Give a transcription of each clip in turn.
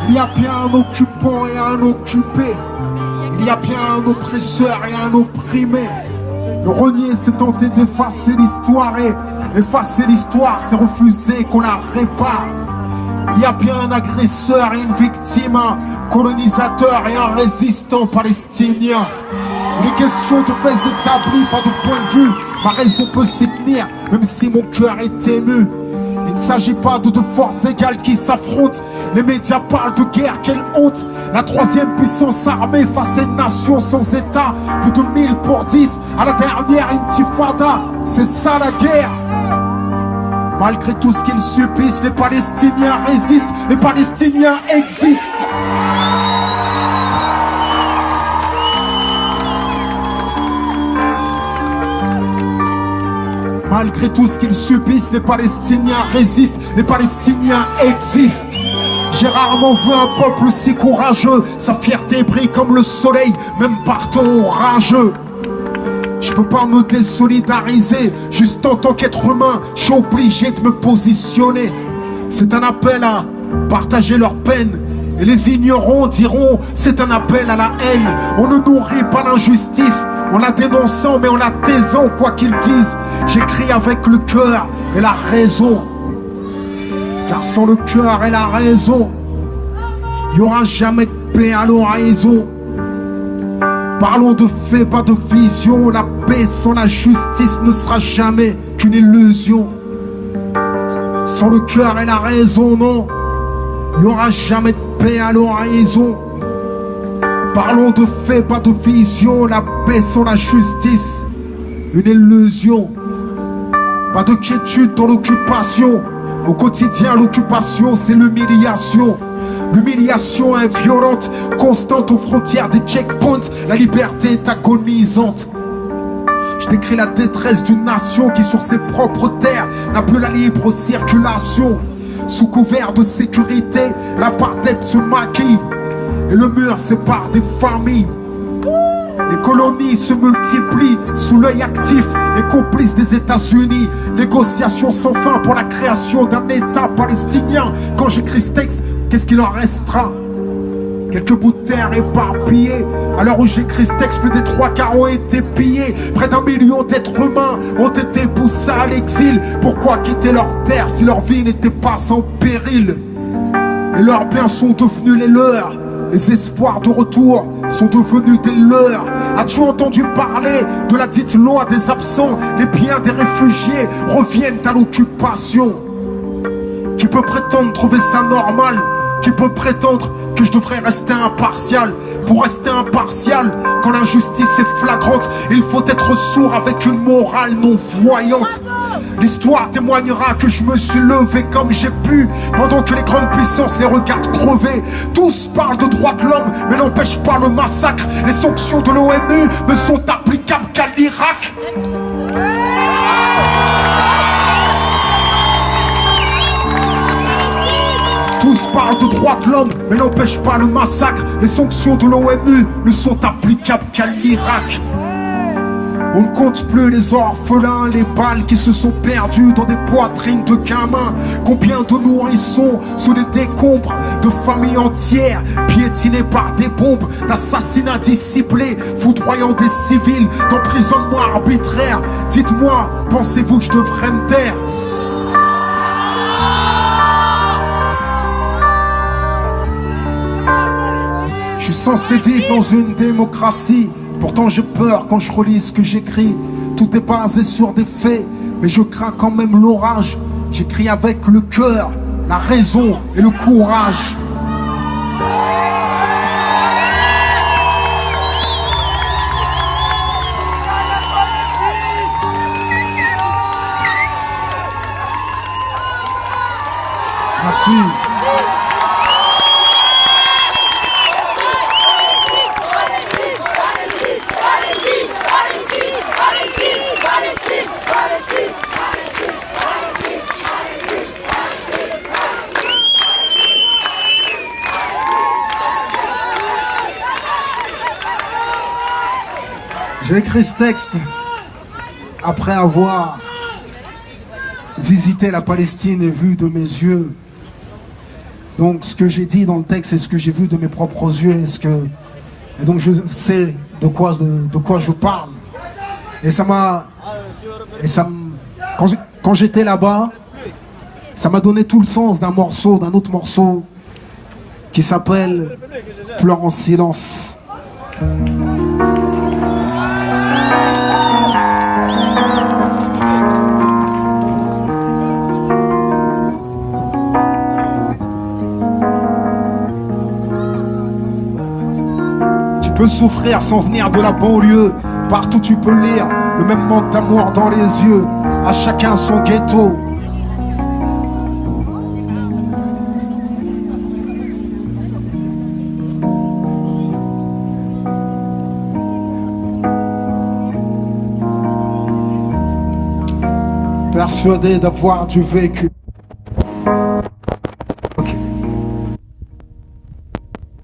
Il y a bien un occupant et un occupé. Il y a bien un oppresseur et un opprimé. Le renier, c'est tenter d'effacer l'histoire, et effacer l'histoire, c'est refuser qu'on la répare. Il y a bien un agresseur et une victime, un colonisateur et un résistant palestinien. Il est question de faits établis, pas de point de vue. Ma raison peut s'y tenir, même si mon cœur est ému. Il ne s'agit pas de deux forces égales qui s'affrontent. Les médias parlent de guerre, quelle honte. La troisième puissance armée face à une nation sans état. Plus de 1000 pour 10 à la dernière intifada. C'est ça la guerre. Malgré tout ce qu'ils subissent, les Palestiniens résistent. Les Palestiniens existent. Malgré tout ce qu'ils subissent, les Palestiniens résistent, les Palestiniens existent. J'ai rarement vu un peuple si courageux, sa fierté brille comme le soleil, même par temps orageux. Je peux pas me désolidariser, juste en tant qu'être humain, je suis obligé de me positionner. C'est un appel à partager leur peine. Et les ignorants diront, c'est un appel à la haine. On ne nourrit pas l'injustice, en la dénonçant mais en la taisant, quoi qu'ils disent. J'écris avec le cœur et la raison. Car sans le cœur et la raison, il n'y aura jamais de paix à l'horizon. Parlons de faits, pas de vision. La paix sans la justice ne sera jamais qu'une illusion. Sans le cœur et la raison, non, il n'y aura jamais de paix à l'horizon. Parlons de faits, pas de vision. La paix sans la justice, une illusion. Pas de quiétude dans l'occupation. Au quotidien, l'occupation, c'est l'humiliation. L'humiliation est violente, constante aux frontières des checkpoints. La liberté est agonisante. Je décris la détresse d'une nation qui, sur ses propres terres, n'a plus la libre circulation. Sous couvert de sécurité, l'apartheid se maquille et le mur sépare des familles. Les colonies se multiplient sous l'œil actif et complice des États-Unis. Négociations sans fin pour la création d'un État palestinien. Quand j'écris ce texte, qu'est-ce qu'il en restera? Quelques bouts de terre éparpillés. À l'heure où j'écris ce texte, plus des 3/4 ont été pillés. Près d'1 million d'êtres humains ont été poussés à l'exil. Pourquoi quitter leur terre si leur vie n'était pas sans péril? Et leurs biens sont devenus les leurs. Les espoirs de retour sont devenus des leurs. As-tu entendu parler de la dite loi des absents? Les biens des réfugiés reviennent à l'occupation. Qui peut prétendre trouver ça normal? Qui peut prétendre que je devrais rester impartial? Pour rester impartial, quand l'injustice est flagrante, il faut être sourd avec une morale non voyante. L'histoire témoignera que je me suis levé comme j'ai pu, pendant que les grandes puissances les regardent crever. Tous parlent de droits de l'homme, mais n'empêchent pas le massacre. Les sanctions de l'ONU ne sont applicables qu'à l'Irak. Tous parlent de droits de l'homme, mais n'empêchent pas le massacre. Les sanctions de l'ONU ne sont applicables qu'à l'Irak. On ne compte plus les orphelins, les balles qui se sont perdues dans des poitrines de gamins. Combien de nourrissons sous les décombres de familles entières piétinées par des bombes, d'assassinats disciplés, foudroyant des civils, d'emprisonnement arbitraire. Dites-moi, pensez-vous que je devrais me taire? Je suis censé vivre dans une démocratie. Pourtant j'ai peur quand je relis ce que j'écris. Tout est basé sur des faits, mais je crains quand même l'orage. J'écris avec le cœur, la raison et le courage. Merci. J'ai écrit ce texte après avoir visité la Palestine et vu de mes yeux Donc ce que j'ai dit dans le texte, c'est ce que j'ai vu de mes propres yeux, et donc je sais de quoi je parle. Et quand j'étais là-bas, ça m'a donné tout le sens d'un autre morceau qui s'appelle Pleure en silence. Tu peux souffrir sans venir de la banlieue. Partout tu peux lire le même manque d'amour dans les yeux. À chacun son ghetto. Persuadé d'avoir du vécu. Ok.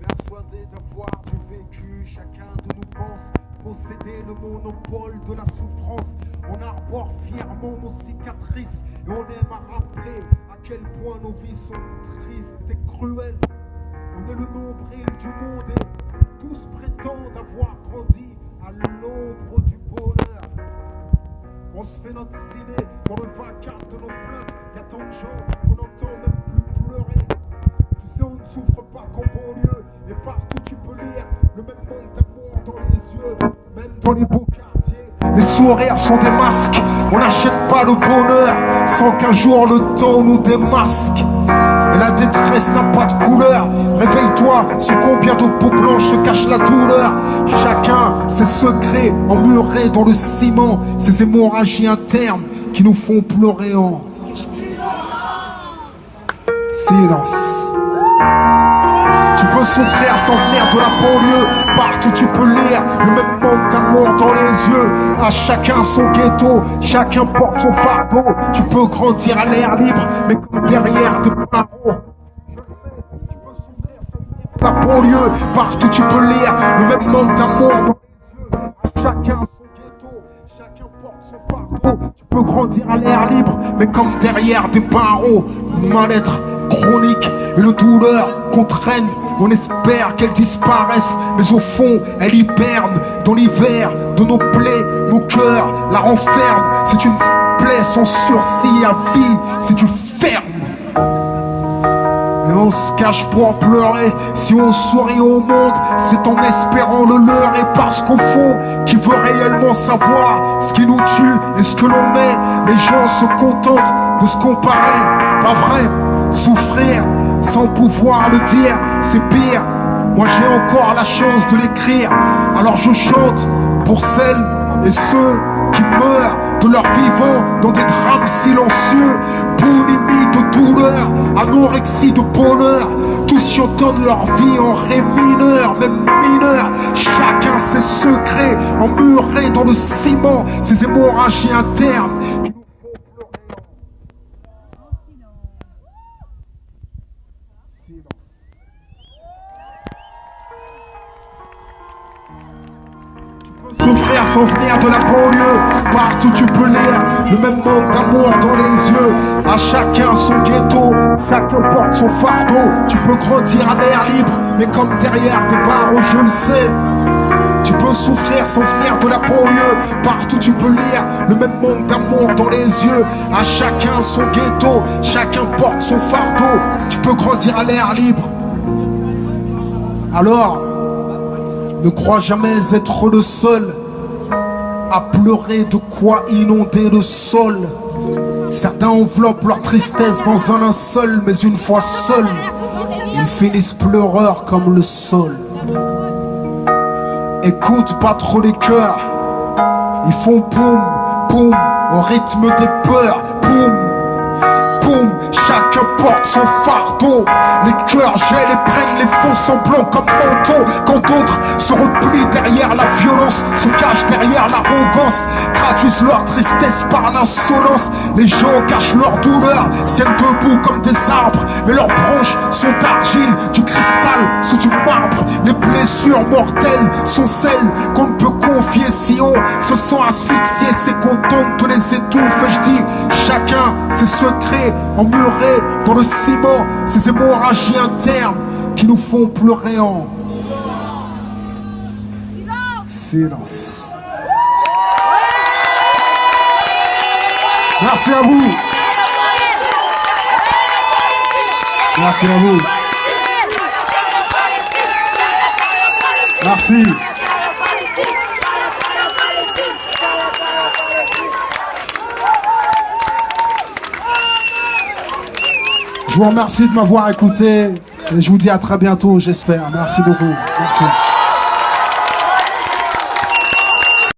Persuadé d'avoir du vécu, chacun de nous pense posséder le monopole de la souffrance. On arbore fièrement nos cicatrices et on aime à rappeler à quel point nos vies sont tristes et cruelles. On est le nombril du monde et tous prétendent avoir grandi à l'ombre du bonheur. On se fait notre ciné dans le vacarme de nos plaintes. Y'a tant de gens qu'on n'entend même plus pleurer. Tu sais, on ne souffre pas qu'en banlieue. Et partout tu peux lire le même manque d'amour dans les yeux. Même dans les beaux quartiers, les sourires sont des masques. On n'achète pas le bonheur sans qu'un jour le temps nous démasque. Et la détresse n'a pas de couleur. Réveille-toi, sous combien de peaux blanches se cache la douleur. Chacun ses secrets emmurés dans le ciment. Ces hémorragies internes qui nous font pleurer en silence. Tu peux souffrir sans venir de la banlieue. Partout tu peux lire le même manque d'amour dans les yeux. À chacun son ghetto, chacun porte son fardeau. Tu peux grandir à l'air libre, mais comme derrière tes barreaux. Tu peux souffrir sans venir de la banlieue. Partout tu peux lire le même manque d'amour dans les yeux. À chacun son ghetto, chacun porte son fardeau. Tu peux grandir à l'air libre, mais comme derrière des barreaux. Mal-être chronique, une douleur qu'on traîne. On espère qu'elle disparaisse, mais au fond, elle hiberne dans l'hiver de nos plaies, nos cœurs la renferment. C'est une plaie sans sursis à vie, c'est du ferme. Et on se cache pour pleurer. Si on sourit au monde, c'est en espérant le leur. Et parce qu'au fond, qui veut réellement savoir ce qui nous tue et ce que l'on est, les gens se contentent de ce qu'on paraît. Pas vrai, souffrir sans pouvoir le dire, c'est pire. Moi j'ai encore la chance de l'écrire. Alors je chante pour celles et ceux qui meurent de leur vivant dans des drames silencieux. Boulimie de douleur, anorexie de bonheur. Tous y entendent leur vie en ré mineur, même mineur. Chacun ses secrets emmurés dans le ciment. Ces hémorragies internes. Souffrir sans venir de la banlieue. Partout tu peux lire le même manque d'amour dans les yeux. À chacun son ghetto, chacun porte son fardeau. Tu peux grandir à l'air libre, mais comme derrière des barreaux, je le sais. Tu peux souffrir sans venir de la banlieue. Partout tu peux lire le même manque d'amour dans les yeux. À chacun son ghetto, chacun porte son fardeau. Tu peux grandir à l'air libre. Alors ne crois jamais être le seul à pleurer de quoi inonder le sol. Certains enveloppent leur tristesse dans un linceul, mais une fois seuls, ils finissent pleureurs comme le sol. Écoute pas trop les cœurs, ils font poum, poum, au rythme des peurs, poum, poum, chacun porte son fardeau. Les cœurs gèlent et prennent les faux semblants comme manteau. Quand d'autres se replient derrière la violence, se cachent derrière l'arrogance, traduisent leur tristesse par l'insolence. Les gens cachent leur douleur, tiennent debout comme des arbres, mais leurs branches sont d'argile, du cristal sous du marbre. Les blessures blessures mortelles sont celles qu'on ne peut confier. Si on se sent asphyxié, c'est qu'on tente de les étouffer. Je dis, chacun ses secrets emmurés dans le ciment, ces hémorragies internes qui nous font pleurer en silence. Merci à vous. Merci à vous. Merci. Je vous remercie de m'avoir écouté et je vous dis à très bientôt, j'espère. Merci beaucoup. Merci.